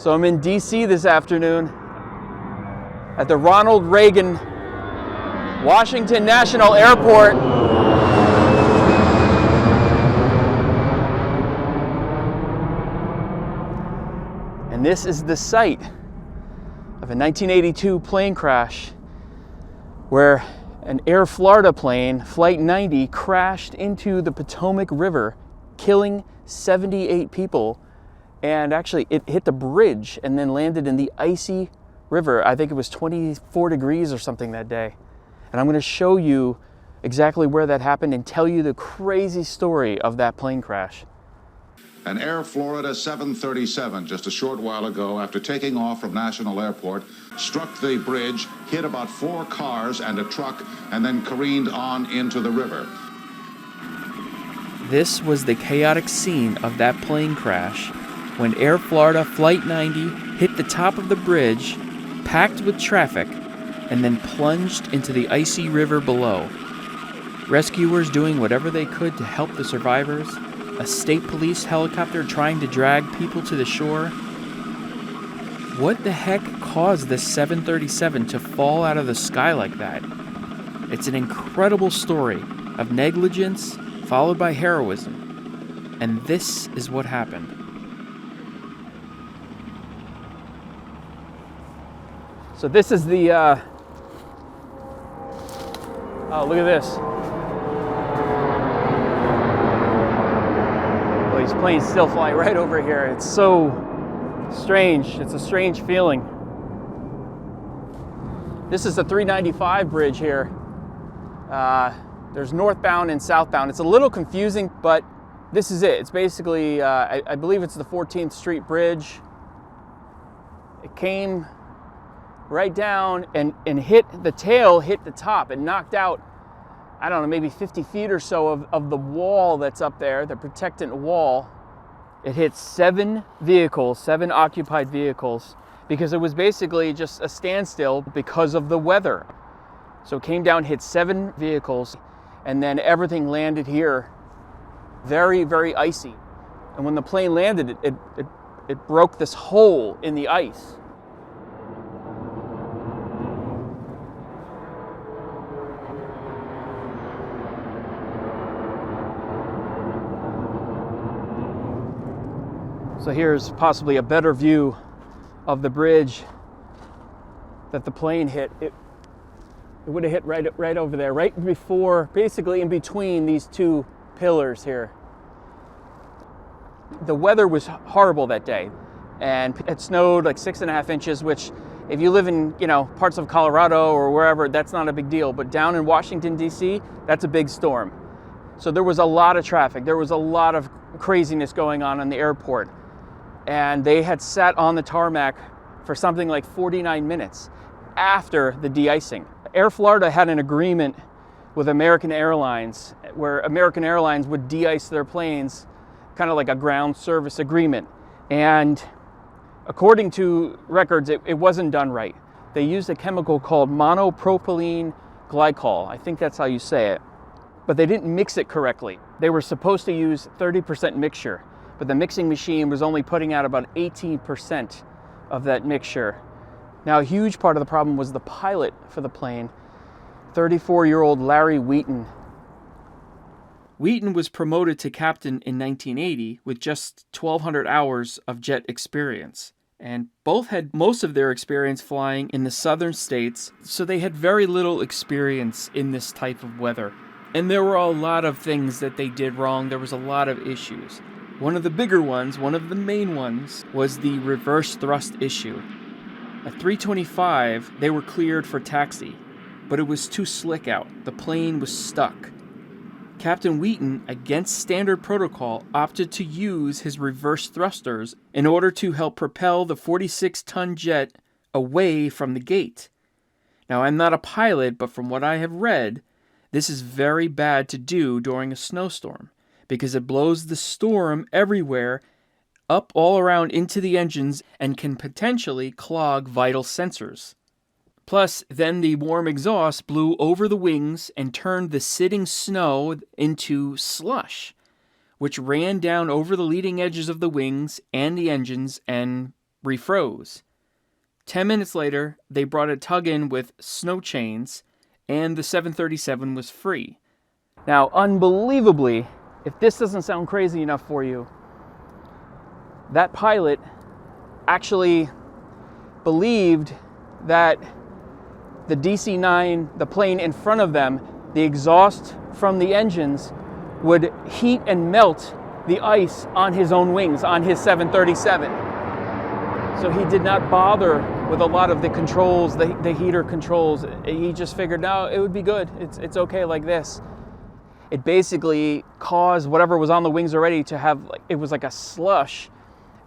So I'm in DC this afternoon at the Ronald Reagan Washington National Airport. And this is the site of a 1982 plane crash where an Air Florida plane, Flight 90, crashed into the Potomac River, killing 78 people. And actually, it hit the bridge and then landed in the icy river. I think it was 24 degrees or something that day. And I'm going to show you exactly where that happened and tell you the crazy story of that plane crash. An Air Florida 737 just a short while ago, after taking off from National Airport, struck the bridge, hit about 4 cars and a truck, and then careened on into the river. This was the chaotic scene of that plane crash when Air Florida Flight 90 hit the top of the bridge, packed with traffic, and then plunged into the icy river below. Rescuers doing whatever they could to help the survivors, a state police helicopter trying to drag people to the shore. What the heck caused this 737 to fall out of the sky like that? It's an incredible story of negligence followed by heroism. And this is what happened. So this is the, oh, look at this. Well, these planes still fly right over here. It's so strange. It's a strange feeling. This is the 395 bridge here. There's northbound and southbound. It's a little confusing, but this is it. It's basically, I believe it's the 14th Street Bridge. It came right down and hit the tail, hit the top, and knocked out, I don't know, maybe 50 feet or so of the wall that's up there, the protectant wall. It hit 7 vehicles, 7 occupied vehicles, because it was basically just a standstill because of the weather. So it came down, hit 7 vehicles, and then everything landed here, very, very icy. And when the plane landed, it broke this hole in the ice. So here's possibly a better view of the bridge that the plane hit. It would have hit right over there, right before, basically in between these 2 pillars here. The weather was horrible that day, and it snowed like 6.5 inches, which if you live in, parts of Colorado or wherever, that's not a big deal. But down in Washington, D.C., that's a big storm. So there was a lot of traffic. There was a lot of craziness going on the airport. And they had sat on the tarmac for something like 49 minutes after the de-icing. Air Florida had an agreement with American Airlines where American Airlines would de-ice their planes, kind of like a ground service agreement. And according to records, it wasn't done right. They used a chemical called monopropylene glycol. I think that's how you say it. But they didn't mix it correctly. They were supposed to use 30% mixture, but the mixing machine was only putting out about 18% of that mixture. Now, a huge part of the problem was the pilot for the plane, 34-year-old Larry Wheaton. Wheaton was promoted to captain in 1980 with just 1,200 hours of jet experience. And both had most of their experience flying in the southern states, so they had very little experience in this type of weather. And there were a lot of things that they did wrong. There was a lot of issues. One of the bigger ones, one of the main ones, was the reverse thrust issue. At 3:25, they were cleared for taxi, but it was too slick out. The plane was stuck. Captain Wheaton, against standard protocol, opted to use his reverse thrusters in order to help propel the 46-ton jet away from the gate. Now, I'm not a pilot, but from what I have read, this is very bad to do during a snowstorm, because it blows the storm everywhere, up all around into the engines, and can potentially clog vital sensors. Plus, then the warm exhaust blew over the wings and turned the sitting snow into slush, which ran down over the leading edges of the wings and the engines and refroze. 10 minutes later, they brought a tug in with snow chains, and the 737 was free. Now, unbelievably, if this doesn't sound crazy enough for you, that pilot actually believed that the DC-9, the plane in front of them, the exhaust from the engines would heat and melt the ice on his own wings, on his 737. So he did not bother with a lot of the controls, the heater controls. He just figured, no, it would be good. It's okay like this. It basically caused whatever was on the wings already to have, it was like a slush,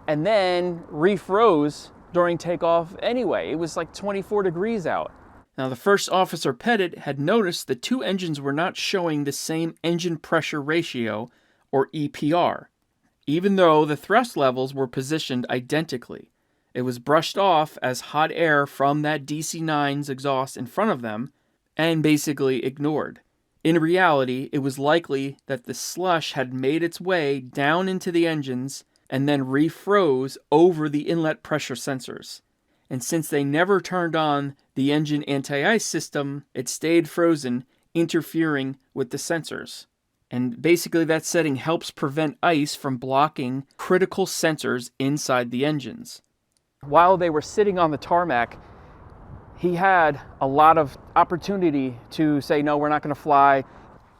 and then refroze during takeoff anyway. It was like 24 degrees out. Now, the first officer Pettit had noticed the two engines were not showing the same engine pressure ratio, or EPR, even though the thrust levels were positioned identically. It was brushed off as hot air from that DC-9's exhaust in front of them and basically ignored. In reality, it was likely that the slush had made its way down into the engines and then refroze over the inlet pressure sensors. And since they never turned on the engine anti-ice system, it stayed frozen, interfering with the sensors. And basically that setting helps prevent ice from blocking critical sensors inside the engines. While they were sitting on the tarmac, he had a lot of opportunity to say, no, we're not going to fly.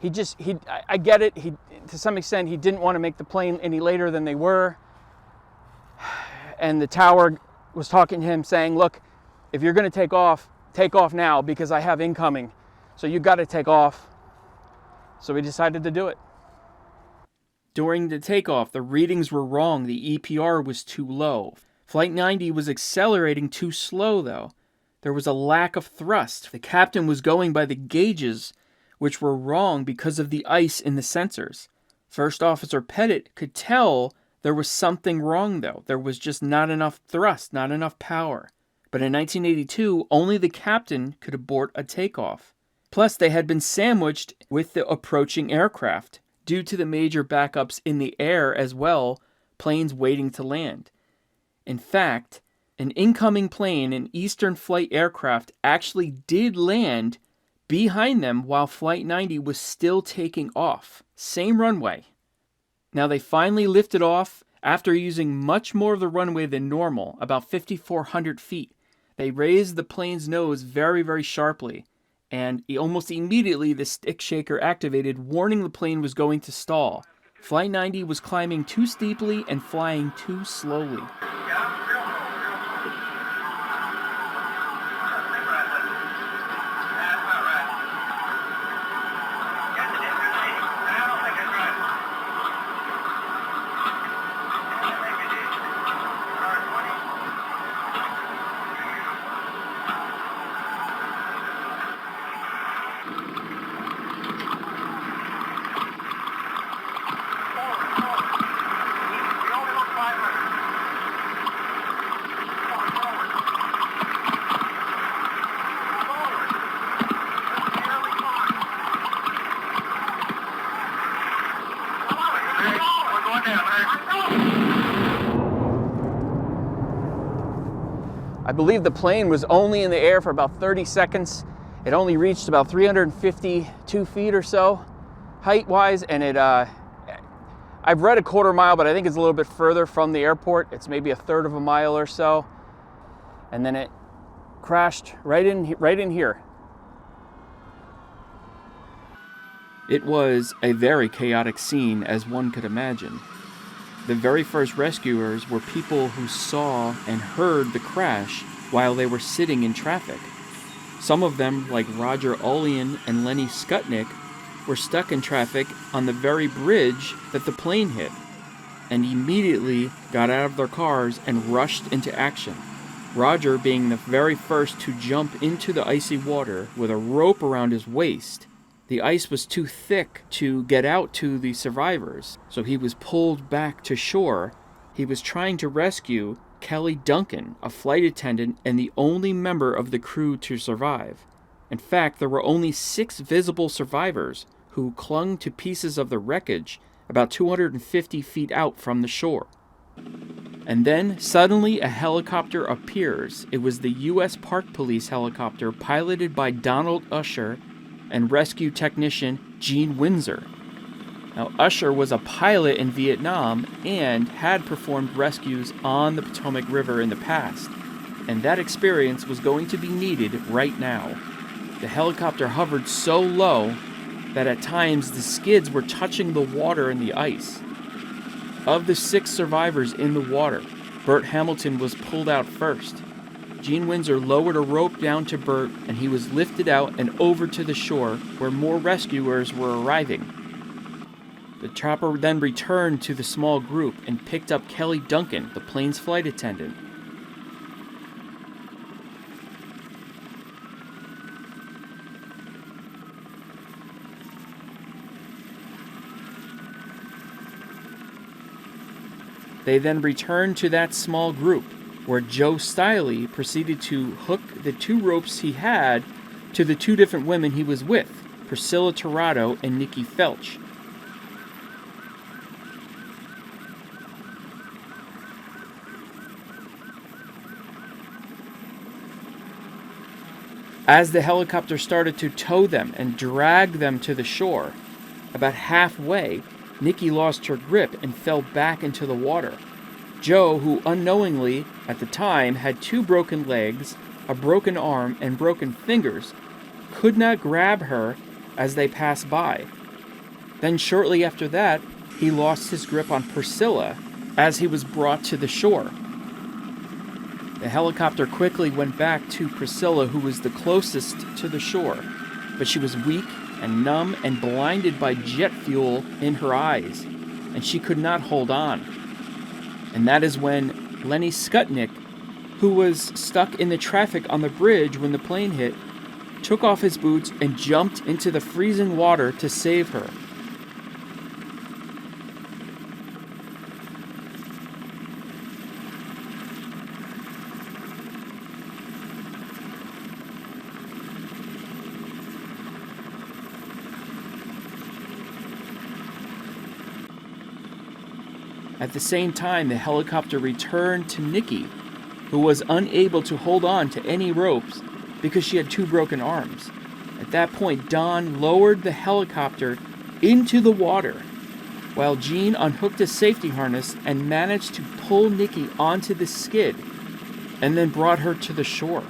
I get it. To some extent, he didn't want to make the plane any later than they were. And the tower was talking to him saying, look, if you're going to take off now because I have incoming. So you got to take off. So we decided to do it. During the takeoff, the readings were wrong. The EPR was too low. Flight 90 was accelerating too slow, though. There was a lack of thrust. The captain was going by the gauges, which were wrong because of the ice in the sensors. First Officer Pettit could tell there was something wrong, though. There was just not enough thrust, not enough power. But in 1982, only the captain could abort a takeoff. Plus, they had been sandwiched with the approaching aircraft due to the major backups in the air as well, planes waiting to land. In fact, an incoming plane, an Eastern Flight aircraft, actually did land behind them while Flight 90 was still taking off. Same runway. Now, they finally lifted off after using much more of the runway than normal, about 5,400 feet. They raised the plane's nose very, very sharply, and almost immediately the stick shaker activated, warning the plane was going to stall. Flight 90 was climbing too steeply and flying too slowly. I believe the plane was only in the air for about 30 seconds. It only reached about 352 feet or so, height-wise, and I've read a quarter mile, but I think it's a little bit further from the airport. It's maybe a third of a mile or so. And then it crashed right in here. It was a very chaotic scene, as one could imagine. The very first rescuers were people who saw and heard the crash while they were sitting in traffic. Some of them, like Roger Ullian and Lenny Skutnik, were stuck in traffic on the very bridge that the plane hit, and immediately got out of their cars and rushed into action. Roger being the very first to jump into the icy water with a rope around his waist. The ice was too thick to get out to the survivors, so he was pulled back to shore. He was trying to rescue Kelly Duncan, a flight attendant and the only member of the crew to survive. In fact, there were only 6 visible survivors who clung to pieces of the wreckage about 250 feet out from the shore. And then, suddenly, a helicopter appears. It was the U.S. Park Police helicopter piloted by Donald Usher and rescue technician Gene Windsor. Now, Usher was a pilot in Vietnam and had performed rescues on the Potomac River in the past, and that experience was going to be needed right now. The helicopter hovered so low that at times the skids were touching the water and the ice. Of the 6 survivors in the water, Burt Hamilton was pulled out first. Gene Windsor lowered a rope down to Burt, and he was lifted out and over to the shore where more rescuers were arriving. The chopper then returned to the small group and picked up Kelly Duncan, the plane's flight attendant. They then returned to that small group, where Joe Stiley proceeded to hook the 2 ropes he had to the 2 different women he was with, Priscilla Tirado and Nikki Felch. As the helicopter started to tow them and drag them to the shore, about halfway, Nikki lost her grip and fell back into the water. Joe, who unknowingly, at the time, had 2 broken legs, a broken arm, and broken fingers, could not grab her as they passed by. Then shortly after that, he lost his grip on Priscilla as he was brought to the shore. The helicopter quickly went back to Priscilla, who was the closest to the shore, but she was weak and numb and blinded by jet fuel in her eyes, and she could not hold on. And that is when Lenny Skutnik, who was stuck in the traffic on the bridge when the plane hit, took off his boots and jumped into the freezing water to save her. At the same time, the helicopter returned to Nikki, who was unable to hold on to any ropes because she had 2 broken arms. At that point, Don lowered the helicopter into the water, while Gene unhooked a safety harness and managed to pull Nikki onto the skid, and then brought her to the shore.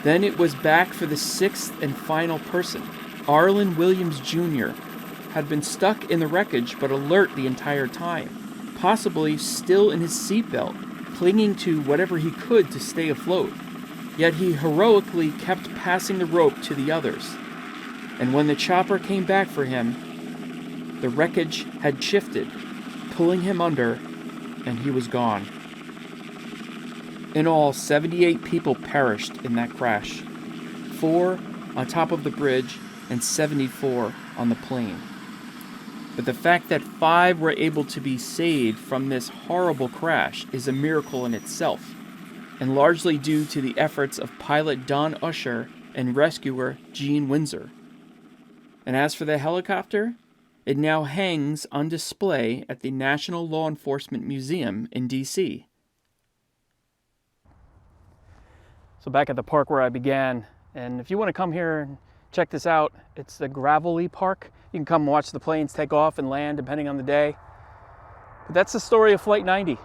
Then it was back for the 6th and final person. Arlen Williams Jr. had been stuck in the wreckage but alert the entire time, possibly still in his seatbelt, clinging to whatever he could to stay afloat. Yet he heroically kept passing the rope to the others. And when the chopper came back for him, the wreckage had shifted, pulling him under, and he was gone. In all, 78 people perished in that crash, 4 on top of the bridge and 74 on the plane. But the fact that 5 were able to be saved from this horrible crash is a miracle in itself, and largely due to the efforts of pilot Don Usher and rescuer Gene Windsor. And as for the helicopter, it now hangs on display at the National Law Enforcement Museum in D.C. So back at the park where I began, and if you want to come here and check this out, it's the Gravelly Park. You can come and watch the planes take off and land depending on the day. But that's the story of Flight 90.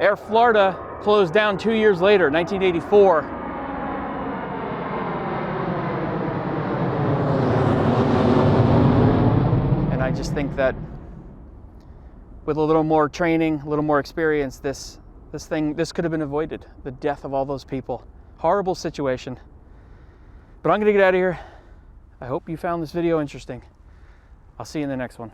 Air Florida closed down 2 years later, 1984. And I just think that with a little more training, a little more experience, this could have been avoided, the death of all those people. Horrible situation. But I'm going to get out of here. I hope you found this video interesting. I'll see you in the next one.